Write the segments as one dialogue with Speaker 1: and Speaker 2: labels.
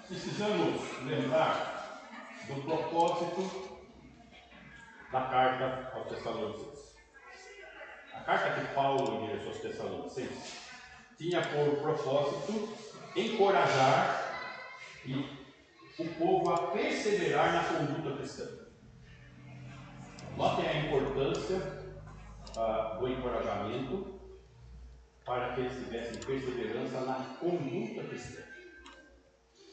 Speaker 1: Precisamos lembrar do propósito da carta aos Tessalonicenses. A carta que Paulo endereçou aos Tessalonicenses tinha por propósito encorajar o povo a perseverar na conduta cristã. Notem a importância do encorajamento para que eles tivessem perseverança na conduta cristã.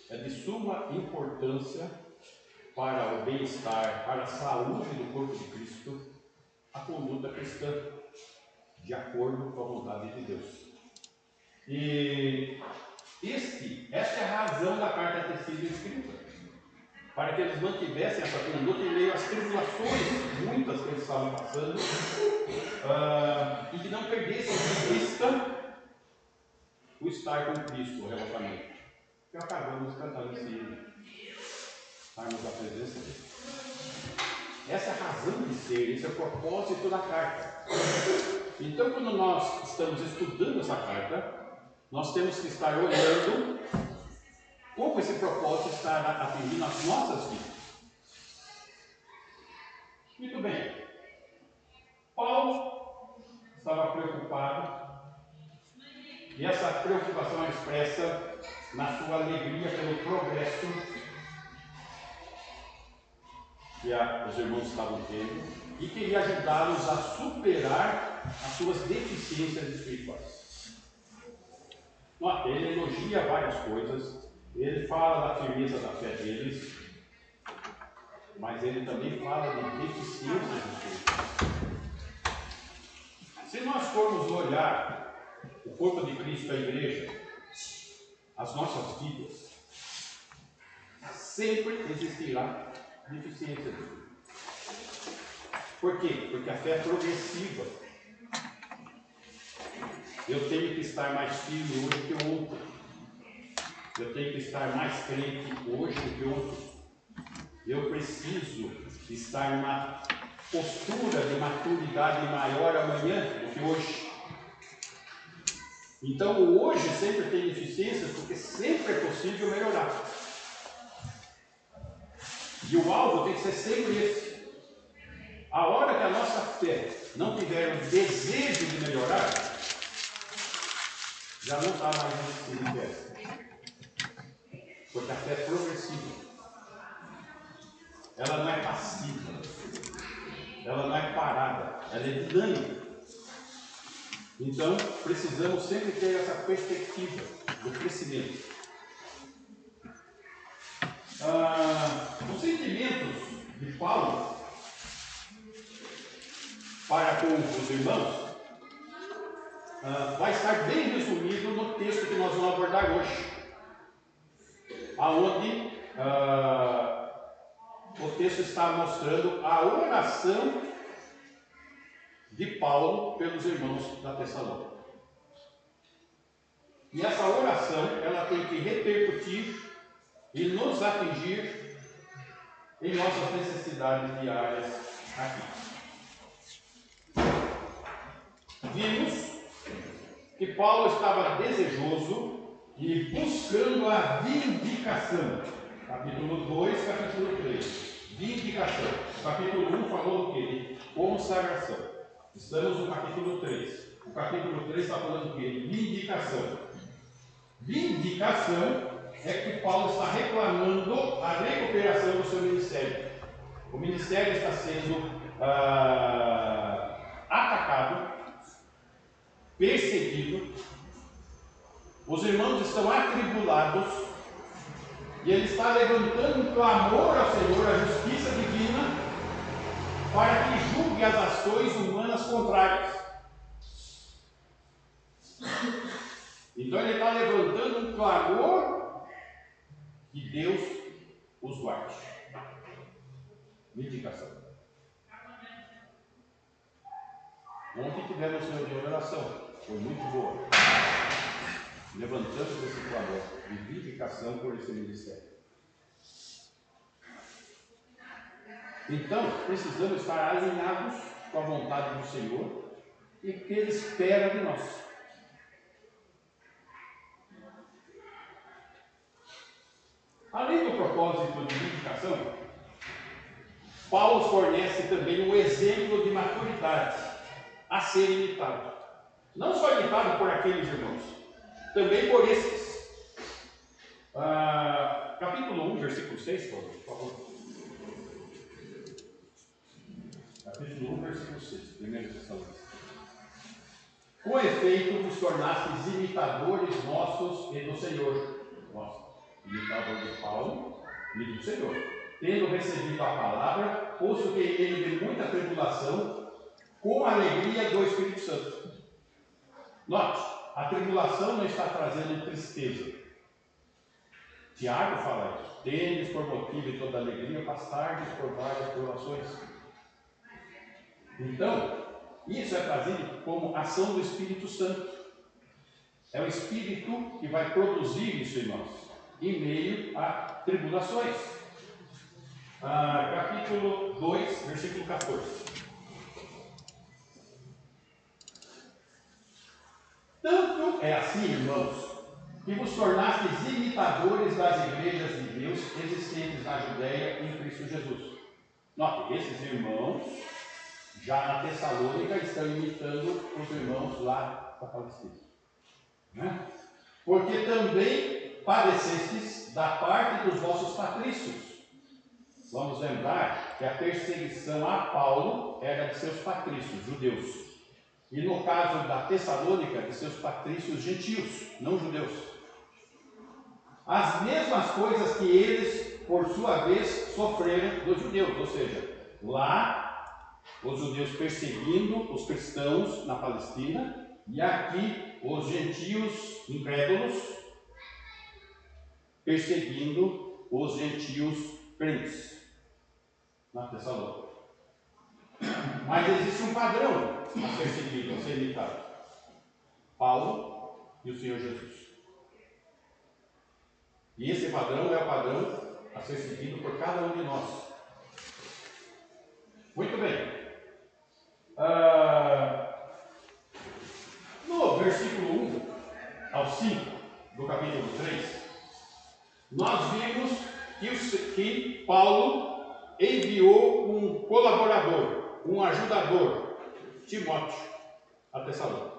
Speaker 1: É de suma importância para o bem-estar, para a saúde do corpo de Cristo, a conduta cristã, de acordo com a vontade de Deus. E esta é a razão da carta ter sido escrita, para que eles mantivessem essa conduta em meio às tribulações, muitas que eles estavam passando, e que não perdessem de vista o estar com Cristo, o relacionamento. Que acabamos cantando esse hino, estarmos na presença dele. Essa é a razão de ser, esse é o propósito da carta. Então, quando nós estamos estudando essa carta, nós temos que estar olhando como esse propósito está atingindo as nossas vidas. Muito bem. Paulo estava preocupado, e essa preocupação é expressa na sua alegria pelo progresso que os irmãos estavam tendo, e queria ajudá-los a superar as suas deficiências espirituais. Ele elogia várias coisas, ele fala da firmeza da fé deles, mas ele também fala de deficiências espirituais. Se nós formos olhar o corpo de Cristo, a igreja, as nossas vidas, sempre existirá deficiência. Por quê? Porque a fé é progressiva. Eu tenho que estar mais firme hoje que ontem. Eu tenho que estar mais crente hoje que ontem. Eu preciso estar numa postura de maturidade maior amanhã do que hoje. Então o hoje sempre tem deficiências, porque sempre é possível melhorar. E o alvo tem que ser sempre esse. A hora que a nossa fé não tiver o desejo de melhorar, já não está mais em fé. Porque a fé é progressiva. Ela não é passiva. Ela não é parada. Ela é dinâmica. Então, precisamos sempre ter essa perspectiva do crescimento. Os sentimentos de Paulo para com os irmãos vai estar bem resumido no texto que nós vamos abordar hoje, aonde o texto está mostrando a oração de Paulo pelos irmãos da Tessalônica. E essa oração ela tem que repercutir e nos atingir em nossas necessidades diárias aqui. Vimos que Paulo estava desejoso e buscando a vindicação. Capítulo 2, capítulo 3. Vindicação. O capítulo 1 falou do quê? De consagração. Estamos no capítulo 3. O capítulo 3 está falando do quê? De vindicação. Vindicação é que Paulo está reclamando a recuperação do seu ministério. O ministério está sendo atacado, perseguido, os irmãos estão atribulados, e ele está levantando um clamor ao Senhor, a justiça divina, para que julgue as ações humanas contrárias. Então ele está levantando um clamor que Deus os guarde. Vindicação. Ontem tivemos reunião de oração, foi muito boa. Levantamos esse clamor de vindicação por esse ministério. Então, precisamos estar alinhados com a vontade do Senhor e que Ele espera de nós. Além do propósito de edificação, Paulo fornece também um exemplo de maturidade a ser imitado. Não só imitado por aqueles irmãos, também por esses. Capítulo 1, versículo 6, por favor. Capítulo 1, versículo 6, 1 Tessalonicenses. Com efeito, vos tornastes imitadores nossos e do Senhor. Nossa, imitador de Paulo e do Senhor. Tendo recebido a palavra, posto que ele de muita tribulação, com a alegria do Espírito Santo. Note, a tribulação não está trazendo tristeza. Tiago fala isso. Tendes por motivo de toda alegria, passardes por várias provações. Então, isso é trazido como ação do Espírito Santo. É o Espírito que vai produzir isso em nós, em meio a tribulações. Capítulo 2, versículo 14. Tanto é assim, irmãos, que vos tornastes imitadores das igrejas de Deus existentes na Judéia em Cristo Jesus. Note, esses irmãos, já na Tessalônica, estão imitando os irmãos lá da Palestina. Né? Porque também padecestes da parte dos vossos patrícios. Vamos lembrar que a perseguição a Paulo era de seus patrícios, judeus. E no caso da Tessalônica, de seus patrícios gentios, não judeus. As mesmas coisas que eles, por sua vez, sofreram dos judeus. Ou seja, lá, os judeus perseguindo os cristãos na Palestina, e aqui, os gentios incrédulos perseguindo os gentios crentes na Tessalônica. Mas existe um padrão a ser seguido, a ser imitado. Paulo e o Senhor Jesus. E esse padrão é o padrão a ser seguido por cada um de nós. Muito bem. No versículo 1 ao 5 do capítulo 3, nós vimos que Paulo enviou um colaborador, um ajudador, Timóteo, a Tessalônica.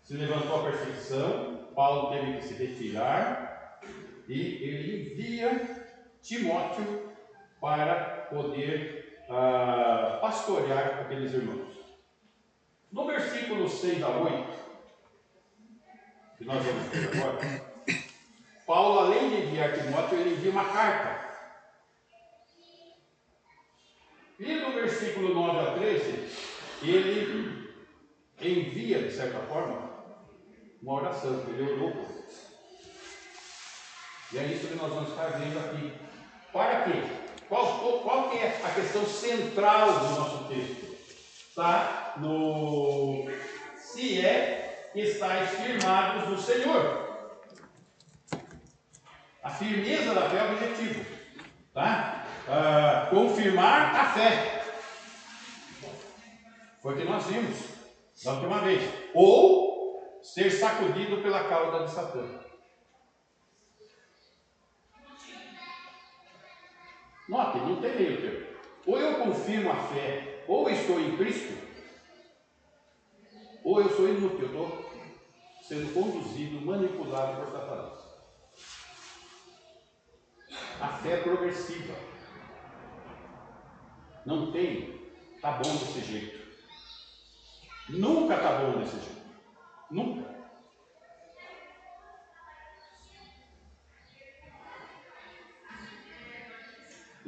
Speaker 1: Se levantou a perseguição, Paulo teve que se retirar e ele envia Timóteo para poder pastorear aqueles irmãos. No versículo 6 a 8, que nós vamos ver agora, Paulo, além de enviar Timóteo, ele envia uma carta. E no versículo 9 a 13, ele envia, de certa forma, uma oração, ele orou por eles. E é isso que nós vamos estar vendo aqui. Para quê? Qual que é a questão central do nosso texto? Está no se é que estáis firmados no Senhor. A firmeza da fé é o objetivo. Tá? Confirmar a fé. Foi o que nós vimos da última vez. Ou ser sacudido pela cauda de Satã. Note, não tem meio termo. Ou eu confirmo a fé, ou estou em Cristo, ou eu sou inútil, eu estou sendo conduzido, manipulado por Satanás. A fé é progressiva. Não tem, tá bom desse jeito. Nunca tá bom desse jeito. Nunca.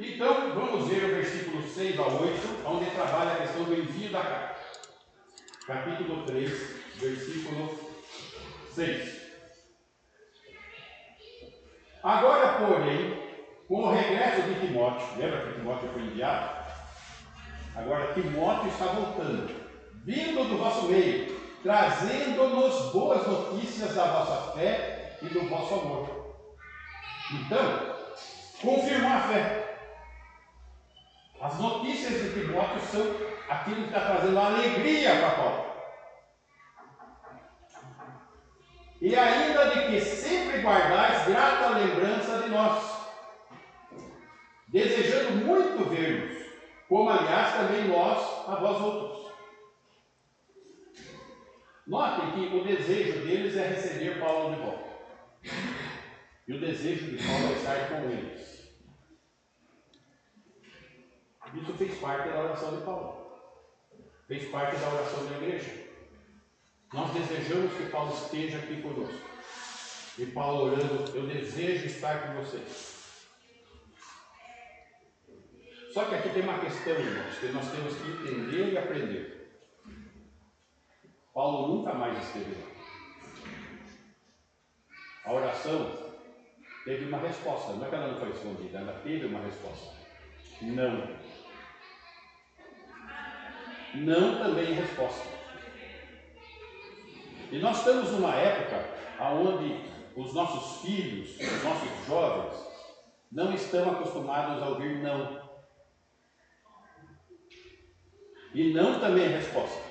Speaker 1: Então, vamos ver o versículo 6 a 8, onde trabalha a questão do envio da carta. Capítulo 3, versículo 6. Agora, porém, com o regresso de Timóteo, lembra que Timóteo foi enviado? Agora Timóteo está voltando, vindo do vosso meio, trazendo-nos boas notícias da vossa fé e do vosso amor. Então, confirmou a fé. As notícias de Timóteo são aquilo que está trazendo alegria para Paulo. E ainda de que sempre guardais grata lembrança de nós, desejando muito ver-nos, como aliás também nós a vós outros. Notem que o desejo deles é receber Paulo de volta. E o desejo de Paulo é estar com eles. Isso fez parte da oração de Paulo. Fez parte da oração da igreja. Nós desejamos que Paulo esteja aqui conosco. E Paulo orando, eu desejo estar com vocês. Só que aqui tem uma questão, irmãos, que nós temos que entender e aprender. Paulo nunca mais esteve lá. A oração teve uma resposta. Não é que ela não foi respondida, ela teve uma resposta. Não. Não também é resposta. E nós estamos numa época onde os nossos filhos, os nossos jovens, não estão acostumados a ouvir não. E não também é resposta.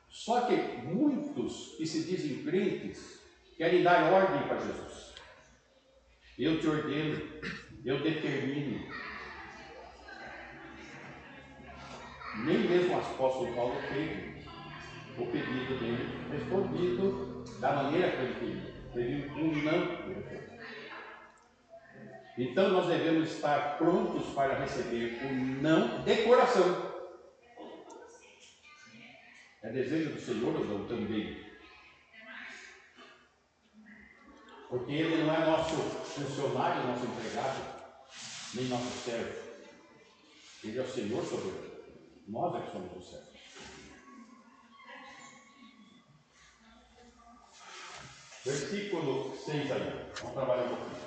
Speaker 1: Só que muitos que se dizem crentes querem dar ordem para Jesus. Eu te ordeno, eu determino. Nem mesmo o apóstolo Paulo teve o pedido dele respondido da maneira que ele queria. Teve um não. Então nós devemos estar prontos para receber o não de coração. É desejo do Senhor ou não também? Porque Ele não é nosso funcionário, nosso empregado, nem nosso servo. Ele é o Senhor soberano. Nós é que somos os servos. Versículo 6 aí. Vamos trabalhar um pouquinho.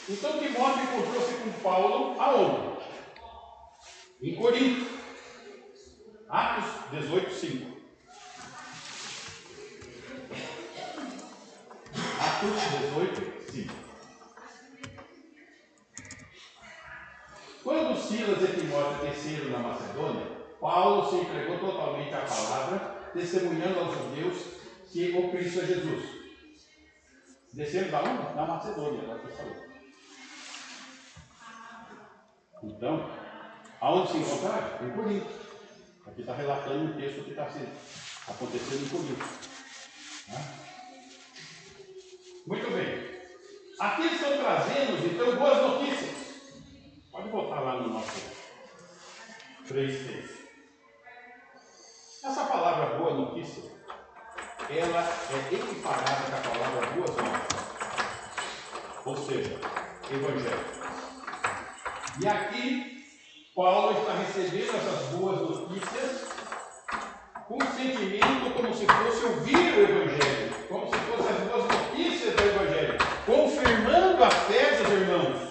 Speaker 1: Então Timóteo encontrou-se com Paulo aonde? Em Corinto. Atos 18, 5. Atos 18, 5. Quando Silas e Timóteo desceram na Macedônia, Paulo se entregou totalmente à palavra, testemunhando aos judeus que o Cristo é Jesus. Desceram da onde? Na Macedônia, lá que falou. Então, aonde se encontraram? Em Corinto. Aqui está relatando um texto que está acontecendo em Corinto. Muito bem. Aqui estão trazendo, então, boas notícias. Pode voltar lá no nosso 3:6. Essa palavra boa notícia, ela é equiparada com a palavra boas novas. Ou seja, evangelho. E aqui, Paulo está recebendo essas boas notícias com um sentimento como se fosse ouvir o evangelho, como se fossem as boas notícias do evangelho, confirmando a fé dos irmãos.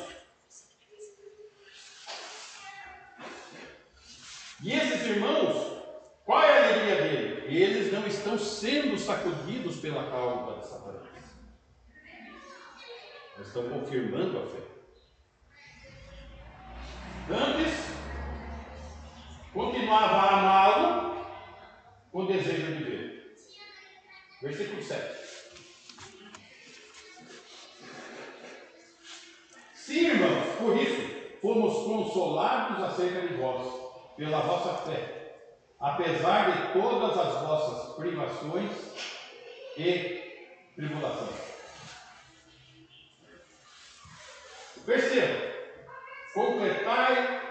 Speaker 1: E esses irmãos, qual é a alegria dele? Eles não estão sendo sacudidos pela cauda de Satanás. Eles estão confirmando a fé. Antes, continuava a amá-lo com desejo de ver. Versículo 7. Sim, irmãos, por isso, fomos consolados acerca de vós, pela vossa fé, apesar de todas as vossas privações e tribulações. Perceba, completai.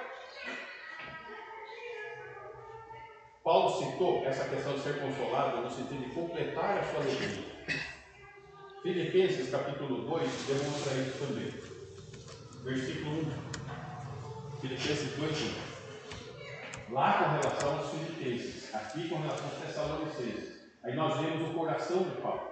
Speaker 1: Paulo citou essa questão de ser consolado no sentido de completar a sua alegria. Filipenses capítulo 2 demonstra isso também. Versículo 1. Filipenses 2:1. Lá com relação aos filipenses, aqui com relação aos tessalonicenses. Aí nós vemos o coração de Paulo.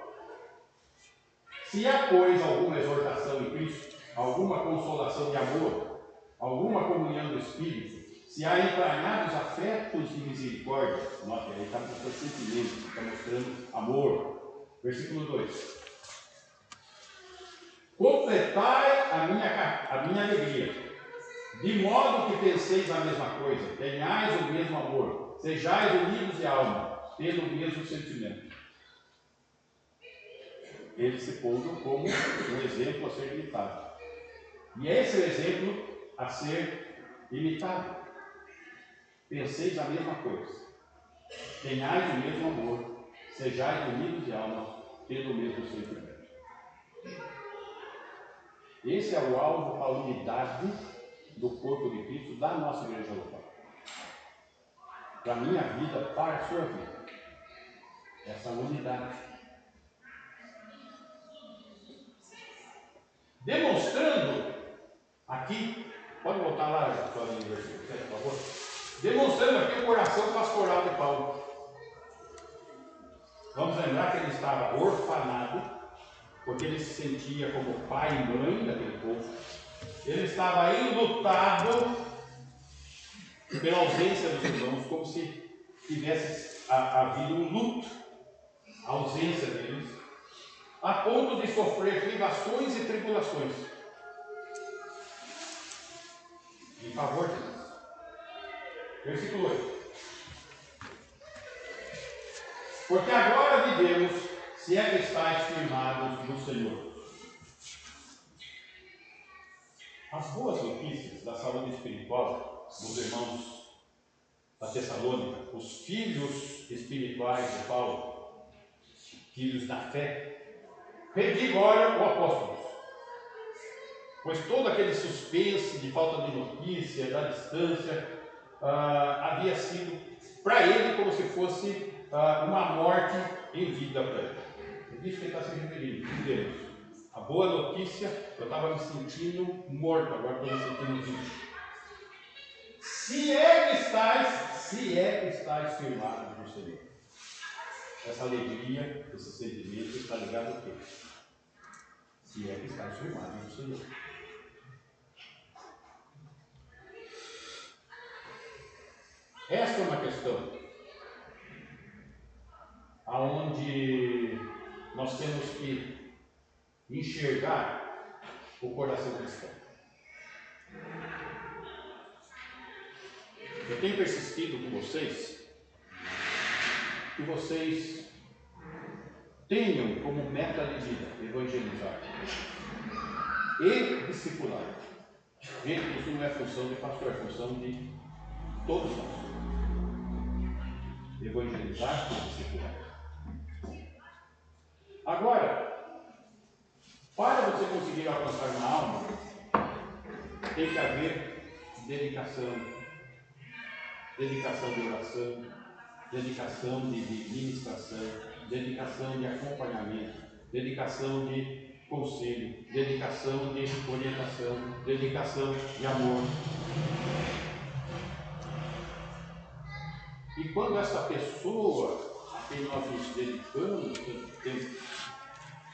Speaker 1: Se há, pois, alguma exortação em Cristo, alguma consolação de amor, alguma comunhão do Espírito, se há entranhados afetos de misericórdia, note, aí está mostrando sentimento, está mostrando amor. Versículo 2. Completai a minha alegria, de modo que penseis a mesma coisa, tenhais o mesmo amor, sejais unidos de alma, tendo o mesmo sentimento. Ele se pondo como um exemplo a ser imitado. E esse é o exemplo a ser imitado. Penseis a mesma coisa, tenhais o mesmo amor, sejais unidos de alma, tendo o mesmo sentimento. Esse é o alvo para a unidade do corpo de Cristo da nossa igreja local. Para a minha vida, para a sua vida. Essa unidade. Demonstrando, aqui, pode voltar lá, versículo 7, por favor. Demonstrando aqui o coração pastoral de Paulo. Vamos lembrar que ele estava orfanado, porque ele se sentia como pai e mãe daquele povo. Ele estava enlutado pela ausência dos irmãos, como se tivesse havido um luto, a ausência deles, a ponto de sofrer privações e tribulações. Em favor de Deus. Versículo 8. Porque agora vivemos, se é que estáis firmados no Senhor. As boas notícias da saúde espiritual dos irmãos da Tessalônica, os filhos espirituais de Paulo, filhos da fé, revigoram o apóstolo. Pois todo aquele suspense de falta de notícia, da distância, havia sido para ele como se fosse uma morte em vida para ele. É disso que ele está se referindo. A boa notícia, eu estava me sentindo morto, agora estou me sentindo vivo. Se é que estáis firmados no Senhor. Essa alegria, esse sentimento está ligado ao quê? Se é que estáis firmados no Senhor. Esta é uma questão aonde nós temos que enxergar o coração cristão. Eu tenho persistido com vocês que vocês tenham como meta de vida evangelizar e discipular. Gente, isso não é função de pastor, é função de todos nós. Evangelizar e discipular. Agora, para você conseguir alcançar uma alma, tem que haver dedicação de oração, dedicação de ministração, dedicação de acompanhamento, dedicação de conselho, dedicação de orientação, dedicação de amor. E quando essa pessoa a quem nós nos dedicamos, tem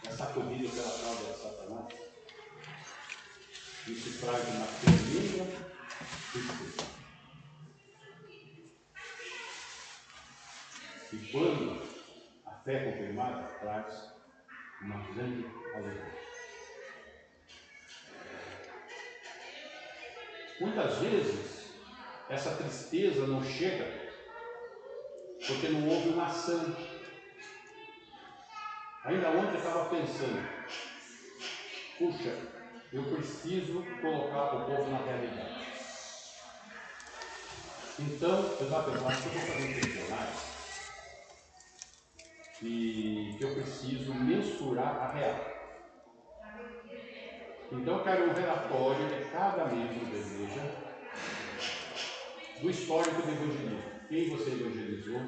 Speaker 1: essa corrida pela causa de Satanás, isso traz uma tremenda tristeza. E quando a fé confirmada traz uma grande alegria. Muitas vezes essa tristeza não chega porque não houve uma ação. Ainda ontem eu estava pensando, puxa, eu preciso colocar o povo na realidade. Então, eu estava pensando, acho que eu vou fazer um questionário e que eu preciso mensurar a real. Então, eu quero um relatório de cada membro da igreja do histórico do evangelismo. Quem você evangelizou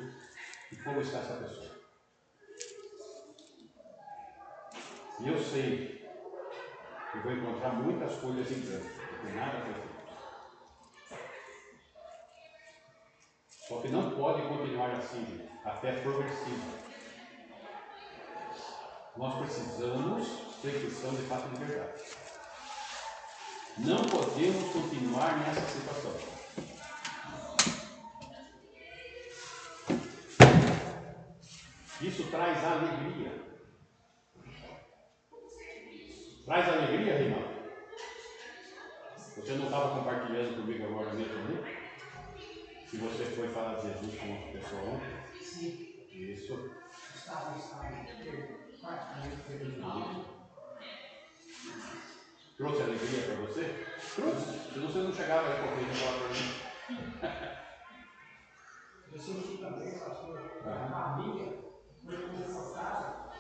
Speaker 1: e como está essa pessoa. E eu sei que vou encontrar muitas folhas em branco, porque nada foi feito. Só que não pode continuar assim, gente. A fé é progressiva. Nós precisamos ser cristãos de fato de verdade. Não podemos continuar nessa situação. Isso traz alegria. Traz alegria, Reinaldo. Você não estava compartilhando comigo agora mesmo, né? Se você foi falar de Jesus com uma pessoa ontem?
Speaker 2: Sim.
Speaker 1: Isso.
Speaker 2: Estava.
Speaker 1: Trouxe alegria para você? Trouxe. Se você não chegava aí correndo falar para mim.
Speaker 2: Eu senti também, pastor, a família foi convocada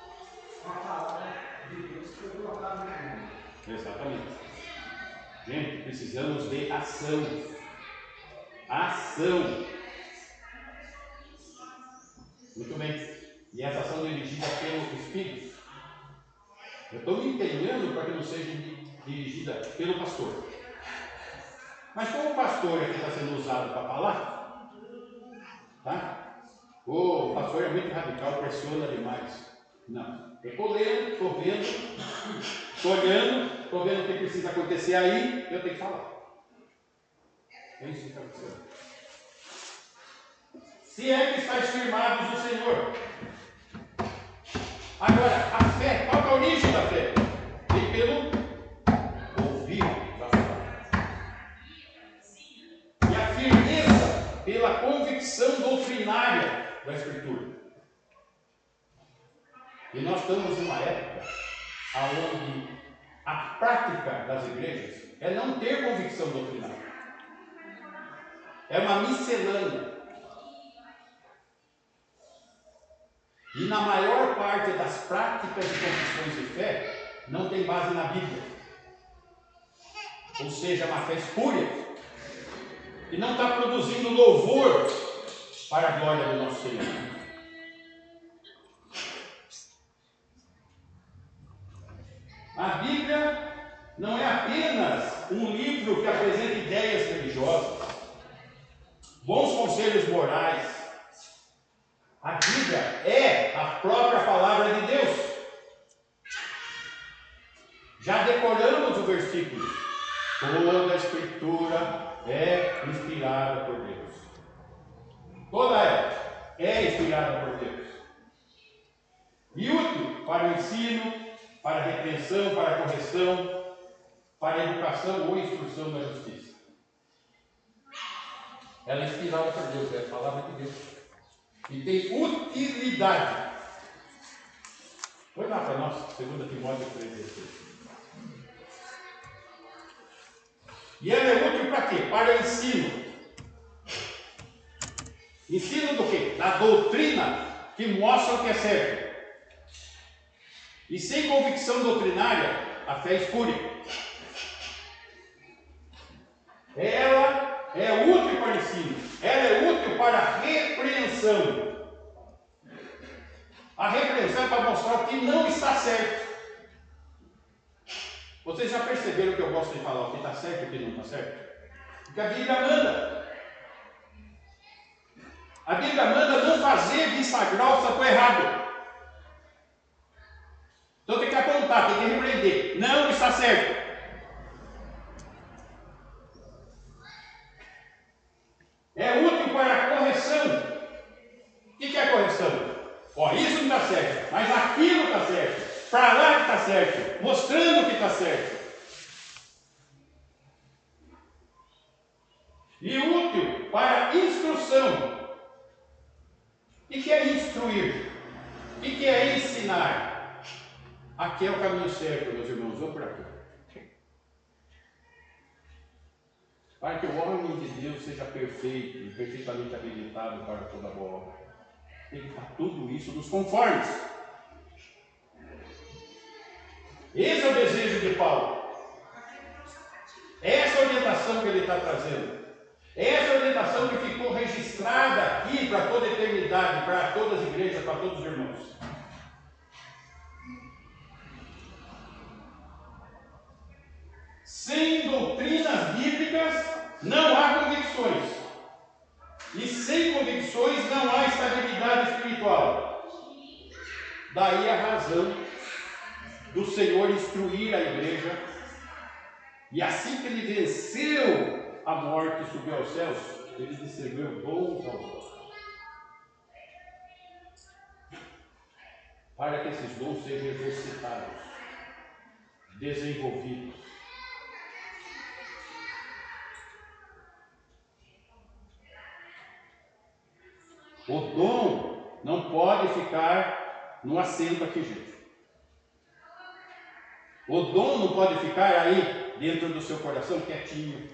Speaker 2: com a palavra de Deus que foi colocada no mundo.
Speaker 1: Exatamente. Gente, precisamos de ação. Ação. Muito bem. E essa ação dirigida pelo Espírito. Eu estou me empenhando para que não seja dirigida pelo pastor. Mas como o pastor aqui está sendo usado para falar, tá? O pastor é muito radical, pressiona demais. Não. Eu estou lendo, estou vendo, estou olhando, estou vendo o que precisa acontecer aí, eu tenho que falar. É isso que está acontecendo. Se é que estáis firmados no Senhor. Agora, a fé, qual é a origem da fé? Vem pelo ouvir da palavra. E a firmeza pela convicção doutrinária da Escritura. E nós estamos numa época onde a prática das igrejas é não ter convicção doutrinária. É uma miscelânea. E na maior parte das práticas e confissões de fé, não tem base na Bíblia. Ou seja, uma fé espúria. E não está produzindo louvor para a glória do nosso Senhor. A Bíblia não é apenas um livro que apresenta ideias religiosas, bons conselhos morais. A Bíblia é a própria palavra de Deus. Já decoramos o versículo. Toda a Escritura é inspirada por Deus. Toda ela é inspirada por Deus. E útil para o ensino, para a repreensão, para a correção, para a educação ou instrução da justiça. Ela é inspirada por Deus, é a palavra de Deus. E tem utilidade. Põe lá para nós, 2 Timóteo 3,16. E ela é útil para quê? Para o ensino. Ensino do quê? Da doutrina que mostra o que é certo. E sem convicção doutrinária, a fé é espúria. Ela é útil para o ensino. Ela é útil para a repreensão. A repreensão é para mostrar o que não está certo. Vocês já perceberam que eu gosto de falar o que está certo e o que não está certo? Porque a Bíblia manda. A Bíblia manda não fazer vista grossa para o errado. Então tem que apontar, tem que repreender. Não está certo. É útil para a correção. O que é a correção? Ó, isso não está certo, mas aquilo está certo. Para lá que está certo. Mostrando que está certo. E útil para instrução. O que é instruir? O que é ensinar? Aqui é o caminho certo, meus irmãos. Vamos por aqui. Para que o homem de Deus seja perfeito e perfeitamente habilitado para toda boa obra. Tem que estar tudo isso nos conformes. Esse é o desejo de Paulo. Essa é a orientação que ele está trazendo. Essa é a orientação que ficou registrada aqui para toda a eternidade, para todas as igrejas, para todos os irmãos. Sem doutrinas bíblicas não há convicções. E sem convicções não há estabilidade espiritual. Daí a razão do Senhor instruir a igreja. E assim que ele venceu a morte e subiu aos céus, ele distribuiu dons aos homens. Para que esses dons sejam exercitados desenvolvidos. O dom não pode ficar no assento aqui, gente. O dom não pode ficar aí dentro do seu coração quietinho.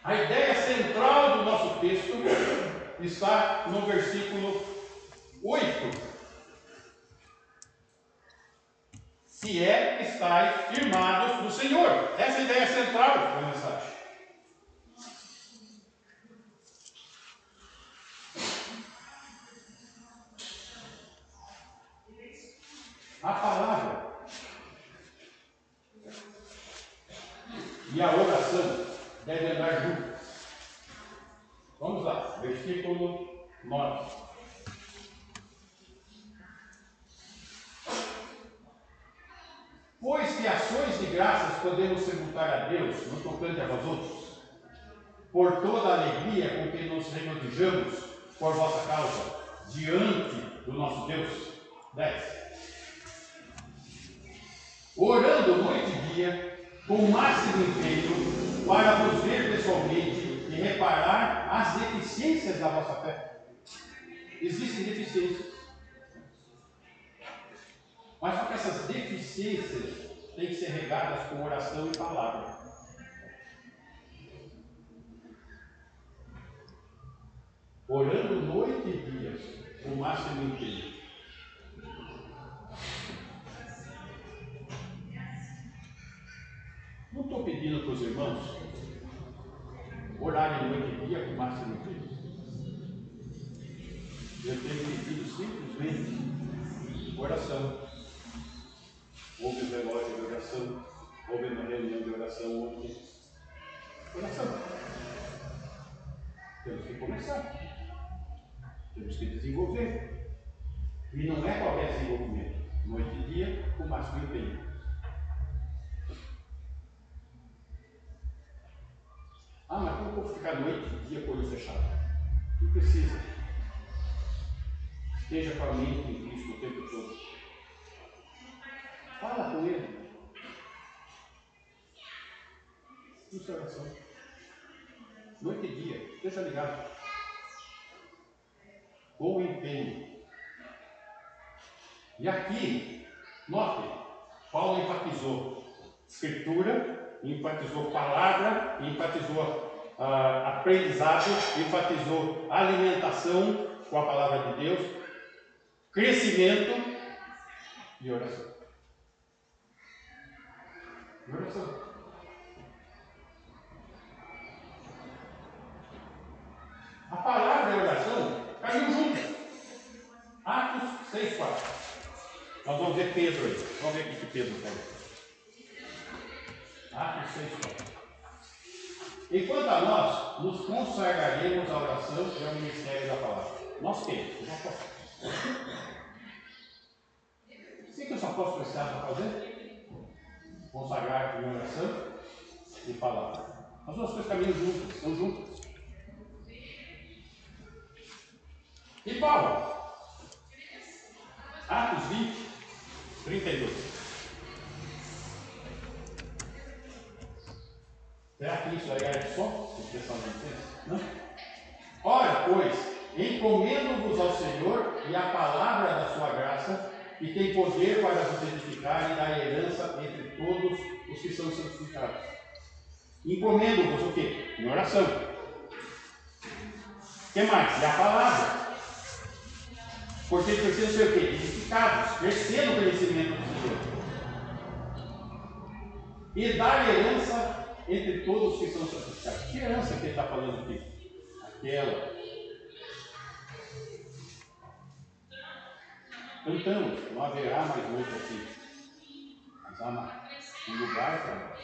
Speaker 1: A ideia central do nosso texto está no versículo 8. Se é que estáis firmados no Senhor. Essa é a ideia central da mensagem. A palavra e a oração devem andar juntas. Vamos lá, versículo 9. Pois que ações de graças podemos tributar a Deus no tocante a vós outros, por toda a alegria com que nos regozijamos por vossa causa, diante do nosso Deus. 10. Orando noite e dia, com o máximo empenho, para vos ver pessoalmente e reparar as deficiências da vossa fé. Existem deficiências. Mas só que essas deficiências têm que ser regadas com oração e palavra. Orando noite e dia, com o máximo empenho. Não estou pedindo para os irmãos orarem noite e dia com o máximo empenho. Eu tenho pedido simplesmente oração. Houve um relógio de oração, houve uma reunião de oração ontem. Oração. Temos que começar. Temos que desenvolver. E não é qualquer desenvolvimento. Noite e dia, com o máximo empenho. Ah, mas como eu vou ficar noite e dia com o olho fechado? Não precisa. Esteja com a mente em Cristo o tempo todo. Fala com Ele. Isso é oração. Noite e dia, esteja ligado. Com empenho. E aqui, note, Paulo enfatizou Escritura, enfatizou palavra, enfatizou aprendizado, enfatizou alimentação com a palavra de Deus, crescimento e oração. E oração. A palavra e a oração caminham juntas. Atos 6:4. Nós vamos ver Pedro aí. Vamos ver o que Pedro falou. Atos 6:4. Enquanto a nós, nos consagraremos à oração e ao ministério da palavra. Nós quem? Os apóstolos. O que os apóstolos estavam fazer? Consagrar em oração e palavra. As duas coisas caminham juntas, estão juntas. E Paulo? Atos 20, 32. Será que isso aí é só expressão de licença? Não? Ora, pois, encomendo-vos ao Senhor e a palavra da sua graça, que tem poder para vos edificar e dar herança entre todos os que são santificados. Encomendo-vos o quê? Em oração. O que mais? E a palavra. Porque precisam ser o quê? Edificados, crescer no conhecimento do Senhor. E dar herança entre todos os que são santificados. Que herança que ele está falando aqui? Aquela. Cantamos, não haverá mais noite assim. Mas há um lugar para nós.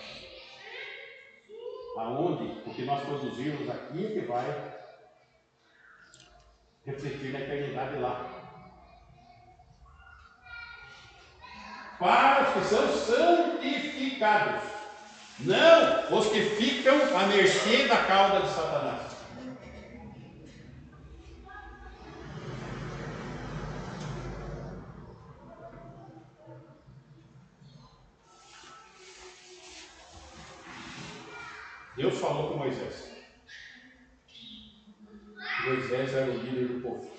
Speaker 1: Aonde o que nós produzirmos aqui é que vai refletir na eternidade lá. Para os que são santificados, não os que ficam à mercê da cauda de Satanás. Deus falou com Moisés. Moisés era o líder do povo.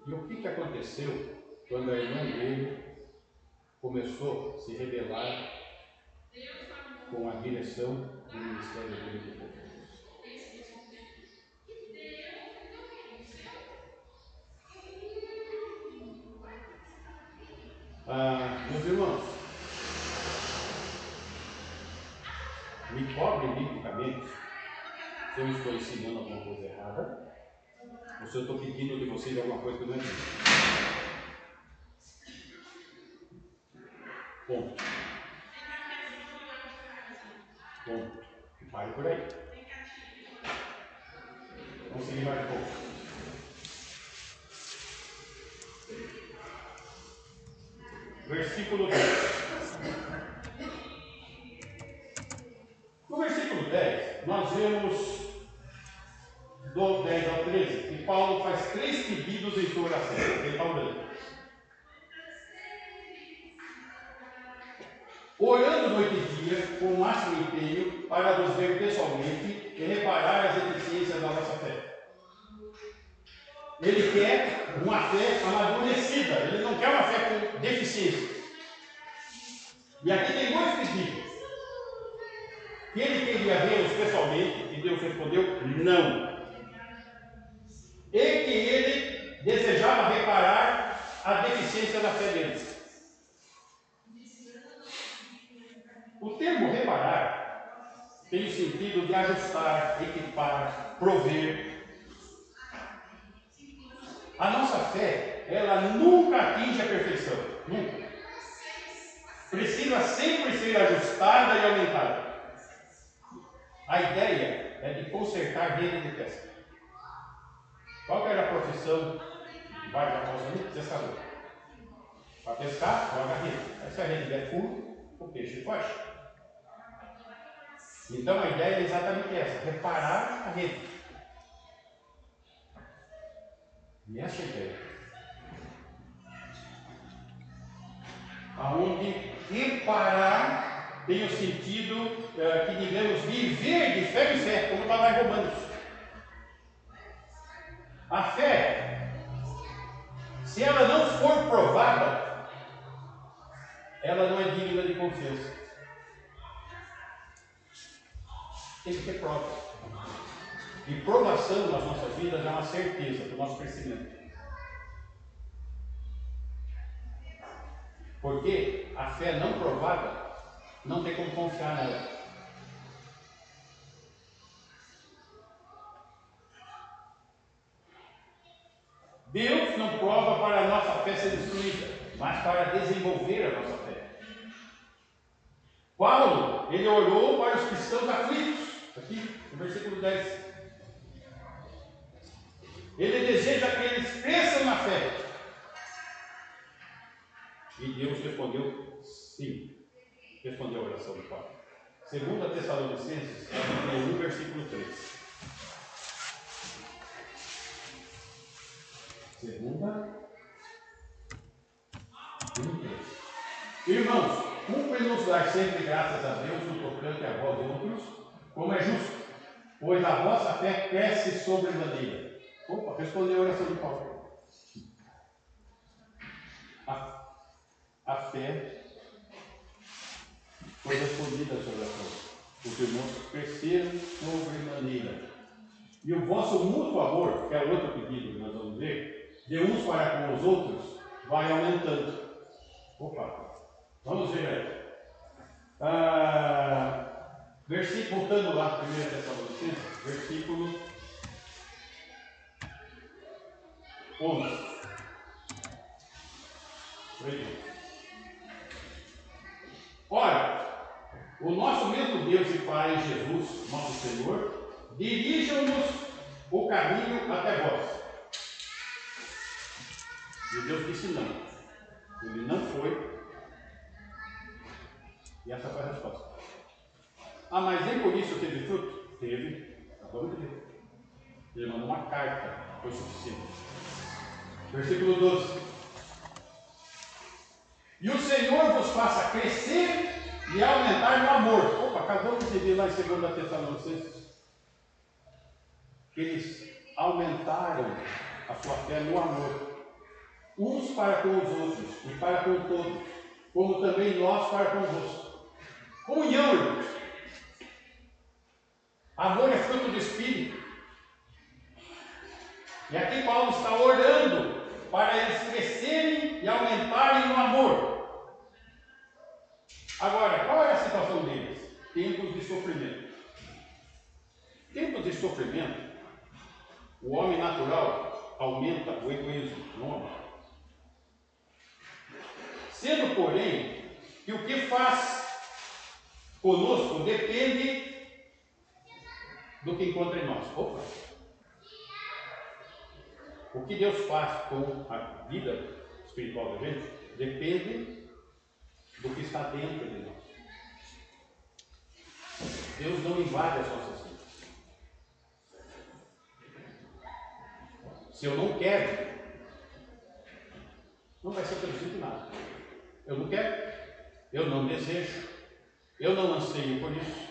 Speaker 1: E o que aconteceu quando a irmã dele começou a se rebelar com a direção do ministério dele do povo? Meus irmãos, me cobrem biblicamente se eu estou ensinando alguma coisa errada ou se eu estou pedindo de vocês alguma coisa que eu não entendi. Ponto. Ponto. E pare por aí. Vamos seguir mais um pouco. Versículo 10. No versículo 10, nós vemos do 10 ao 13, que Paulo faz 3 pedidos em sua oração. Ele está orando. Orando noite e dia, com o máximo empenho, para nos ver pessoalmente e reparar as deficiências da nossa fé. Ele quer uma fé amadurecida, ele não quer uma fé com deficiência. E aqui tem 2 pedidos. Que ele queria vê-los pessoalmente, e Deus respondeu não. E que ele desejava reparar a deficiência da fé deles. O termo reparar tem o sentido de ajustar, equipar, prover. A nossa fé, ela nunca atinge a perfeição. Nunca. Precisa sempre ser ajustada e aumentada. A ideia é de consertar rede de pesca. Qual que era a profissão de vários apóstolos? Pescador. Para pescar, joga a rede. Aí se a rede der fundo, o peixe foge. Então a ideia é exatamente essa: reparar a rede. E essa é a ideia. Aonde reparar tem o sentido que digamos viver de fé em fé, como está lá em Romanos. A fé, se ela não for provada, ela não é digna de confiança. Tem que ter prova. E provação nas nossas vidas é uma certeza do nosso crescimento. Porque a fé não provada não tem como confiar nela. Deus não prova para a nossa fé ser destruída, mas para desenvolver a nossa fé. Paulo, ele orou para os cristãos aflitos, aqui no versículo 10. Ele deseja que eles cresçam na fé. E Deus respondeu sim. Respondeu a oração de Paulo. 2 Tessalonicenses, capítulo 1, versículo 3. Segunda 1:3. Irmãos, cumpre-nos dar sempre graças a Deus no tocante a vós outros, como é justo, pois a vossa fé cresce sobremaneira. Opa, respondeu a oração de Paulo. A fé foi respondida a sua oração. Os irmãos cresceram sobremaneira. E o vosso mútuo amor, que é o outro pedido que nós vamos ver, de uns para com os outros, vai aumentando. Opa, vamos ver aí. Versículo, voltando lá, 1 Tessalonicenses, versículo 11. Ora, o nosso mesmo Deus e Pai Jesus, nosso Senhor, dirijam-nos o caminho até vós. E Deus disse não. Ele não foi. E essa foi a resposta. Mas nem por isso teve fruto? Teve. Acabamos de ver. Ele mandou uma carta. Foi suficiente. Versículo 12. E o Senhor vos faça crescer e aumentar no amor. Opa, acabamos de ver lá em 2 Tessalonicenses que eles aumentaram a sua fé no amor, uns para com os outros e para com todos, como também nós para convosco. Comunhão, irmãos. Amor é fruto do Espírito. E aqui Paulo está orando para eles crescerem e aumentarem no amor. Agora, qual é a situação deles? Tempos de sofrimento. Tempos de sofrimento, o homem natural aumenta o egoísmo no homem. Sendo, porém, que o que faz conosco depende do que encontra em nós. Opa! O que Deus faz com a vida espiritual da gente depende do que está dentro de nós. Deus não invade as nossas vidas. Se eu não quero, não vai ser produzido nada. Eu não quero, eu não desejo, eu não anseio por isso.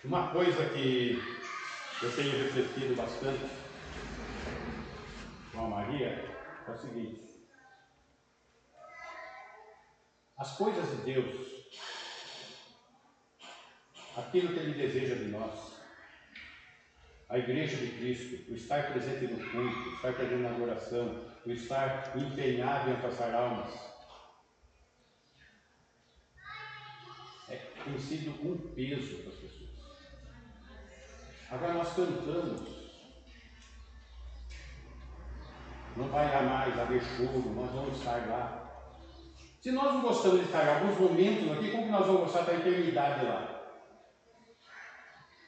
Speaker 1: Uma coisa que eu tenho refletido bastante com a Maria é o seguinte: as coisas de Deus, aquilo que Ele deseja de nós, a igreja de Cristo, o estar presente no culto, o estar presente na oração, o estar empenhado em alcançar almas, tem sido um peso para as pessoas. Agora nós cantamos, não vai mais haver choro, nós vamos estar lá. Se nós não gostamos de estar em alguns momentos aqui, como que nós vamos gostar da eternidade lá?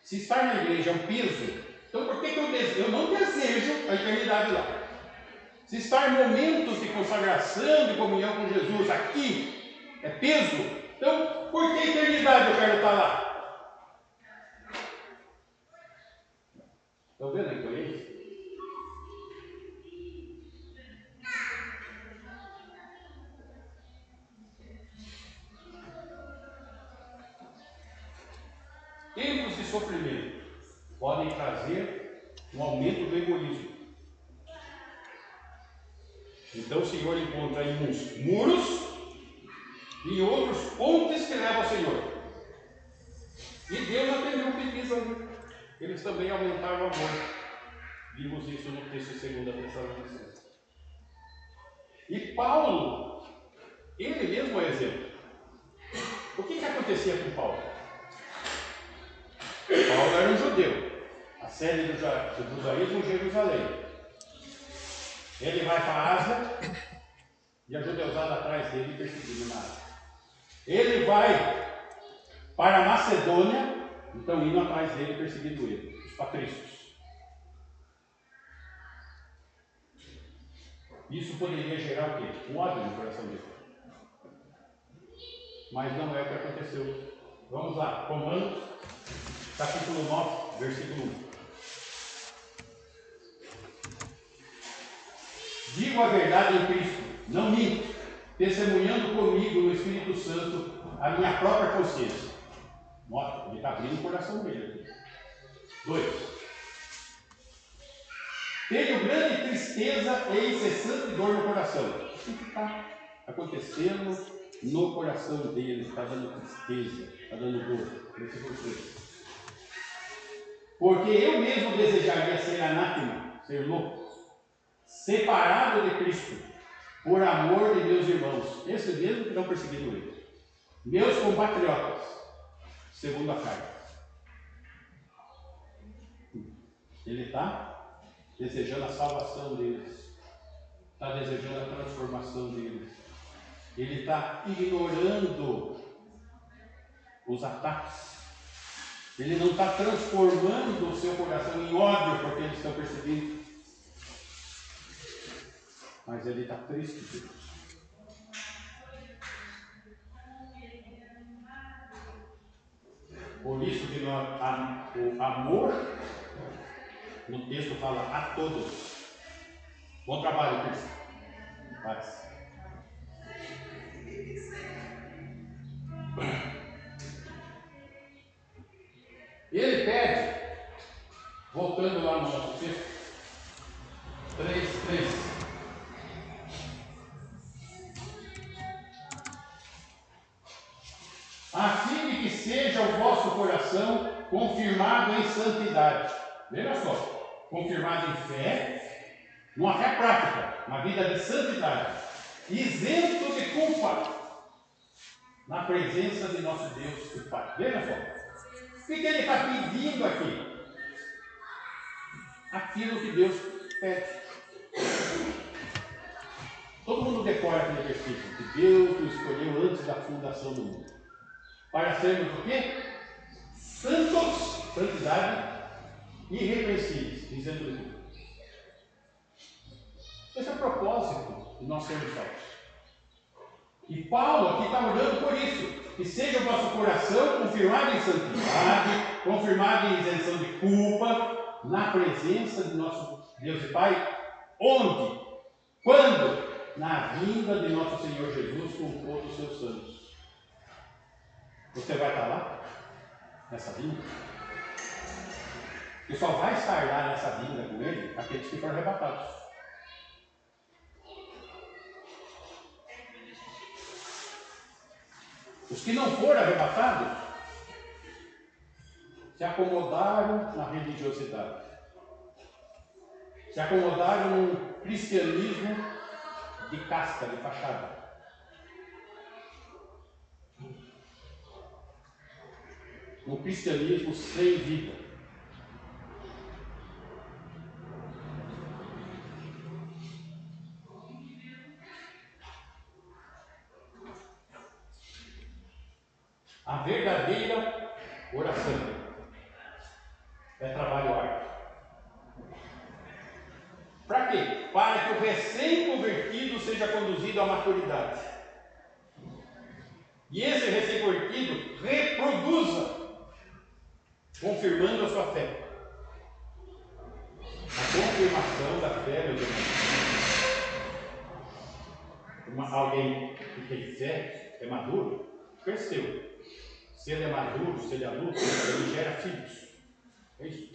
Speaker 1: Se estar na igreja é um peso, então por que eu não desejo a eternidade lá? Se estar em momentos de consagração, de comunhão com Jesus aqui é peso, então por que a eternidade eu quero estar lá? Estão vendo a incoerência? Tempos de sofrimento podem trazer um aumento do egoísmo. Então o Senhor encontra em uns muros e em outros pontes que levam ao Senhor. E Deus atendeu o pedido ali. Eles também aumentaram o amor. Vimos isso no texto de 2 Tessalonicenses. E Paulo, ele mesmo é exemplo. O que acontecia com Paulo? Paulo era um judeu, a sede do judaísmo em Jerusalém. Ele vai para a Ásia e a judeusada atrás dele perseguindo na Ásia. Ele vai para a Macedônia, então indo atrás dele perseguindo ele, os patrícios. Isso poderia gerar o quê? Um ódio no coração dele. Mas não é o que aconteceu. Vamos lá, Romanos, capítulo 9, versículo 1. Digo a verdade em Cristo, não minto, testemunhando comigo no Espírito Santo a minha própria consciência. Nota, ele está abrindo o coração dele aqui. 2. Tenho grande tristeza e incessante dor no coração. O que está acontecendo no coração dele? Está dando tristeza, está dando dor. Versículo 3. Porque eu mesmo desejaria ser anátema, ser louco, separado de Cristo, por amor de meus irmãos, esses mesmos que estão perseguindo ele, meus compatriotas, segundo a carne. Ele está desejando a salvação deles, está desejando a transformação deles, ele está ignorando os ataques, ele não está transformando o seu coração em ódio porque eles estão perseguindo. Mas ele está triste por isso. Por isso que o amor, no texto fala a todos. Bom trabalho, Cristo. Mas, ele pede, voltando lá no nosso texto, 3:3. A fim de que seja o vosso coração confirmado em santidade. Veja só, confirmado em fé, numa fé prática, uma vida de santidade, isento de culpa, na presença de nosso Deus e Pai. Veja só, o que ele está pedindo aqui? Aquilo que Deus pede. Todo mundo decora aquele versículo, que Deus nos escolheu antes da fundação do mundo, para sermos o quê? Santos, santidade, irrepreensíveis, dizendo de tudo. Esse é o propósito de nós sermos salvos. E Paulo aqui está orando por isso, que seja o vosso coração confirmado em santidade, confirmado em isenção de culpa, na presença de nosso Deus e Pai, onde? Quando? Na vinda de nosso Senhor Jesus com todos os seus santos. Você vai estar lá? Nessa vinda? E só vai estar lá nessa vinda com ele aqueles que foram arrebatados. Os que não foram arrebatados se acomodaram na religiosidade, se acomodaram no cristianismo de casca, de fachada. No cristianismo sem vida. A verdadeira oração é trabalho árduo. Para quê? Para que o recém-convertido seja conduzido à maturidade. E esse recém-convertido reproduza, confirmando a sua fé. A confirmação da fé, meus irmãos. Alguém que tem fé, é maduro, cresceu. Se ele é maduro, se ele é adulto, ele gera filhos. É isso.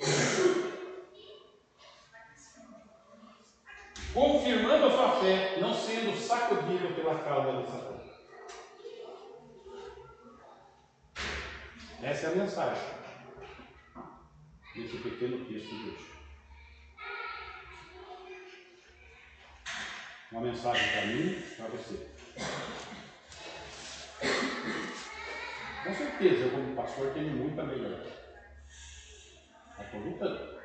Speaker 1: Confirmando a sua fé, não sendo sacudido pela cauda de Satã. Essa é a mensagem desse pequeno texto de hoje. Uma mensagem para mim e para você. Com certeza, eu como pastor tenho muito a melhorar. Estou lutando.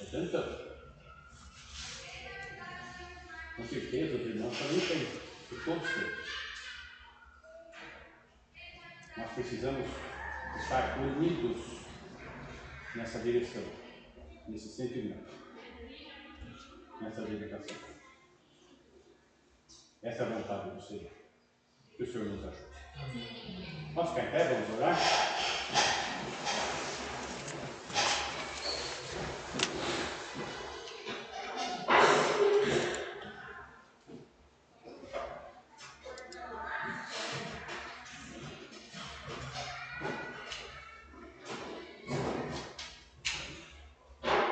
Speaker 1: Estou tentando. Com certeza, os irmãos também têm. E todos temos. Nós precisamos estar unidos nessa direção, nesse sentimento, nessa dedicação. Essa é a vontade do Senhor. Que o Senhor nos ajude. Vamos ficar em pé, vamos orar?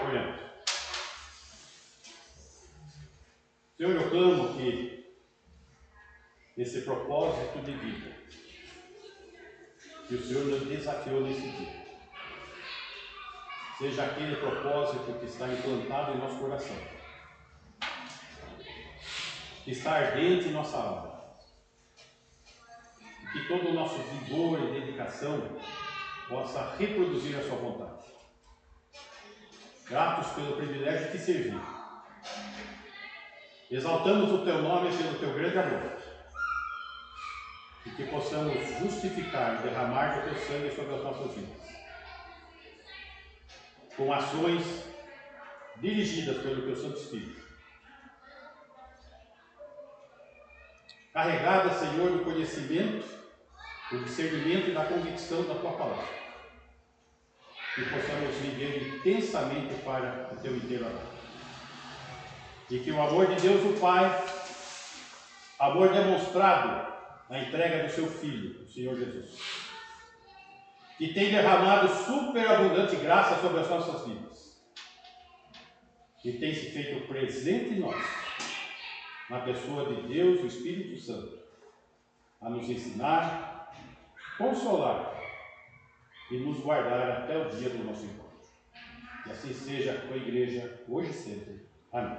Speaker 1: Oremos. Senhor, eu clamo que esse propósito de vida que o Senhor nos desafiou nesse dia seja aquele propósito que está implantado em nosso coração, que está ardente em nossa alma, e que todo o nosso vigor e dedicação possa reproduzir a sua vontade. Gratos pelo privilégio de te servir, exaltamos o teu nome pelo teu grande amor, e que possamos justificar e derramar o teu sangue sobre as nossas vidas, com ações dirigidas pelo teu Santo Espírito, carregadas, Senhor, do conhecimento, do discernimento e da convicção da tua palavra, que possamos viver intensamente para o teu inteiro amor, e que o amor de Deus o Pai, Amor demonstrado na entrega do seu Filho, o Senhor Jesus, que tem derramado superabundante graça sobre as nossas vidas, que tem se feito presente em nós, na pessoa de Deus, o Espírito Santo, a nos ensinar, consolar e nos guardar até o dia do nosso encontro. Que assim seja com a igreja, hoje e sempre. Amém.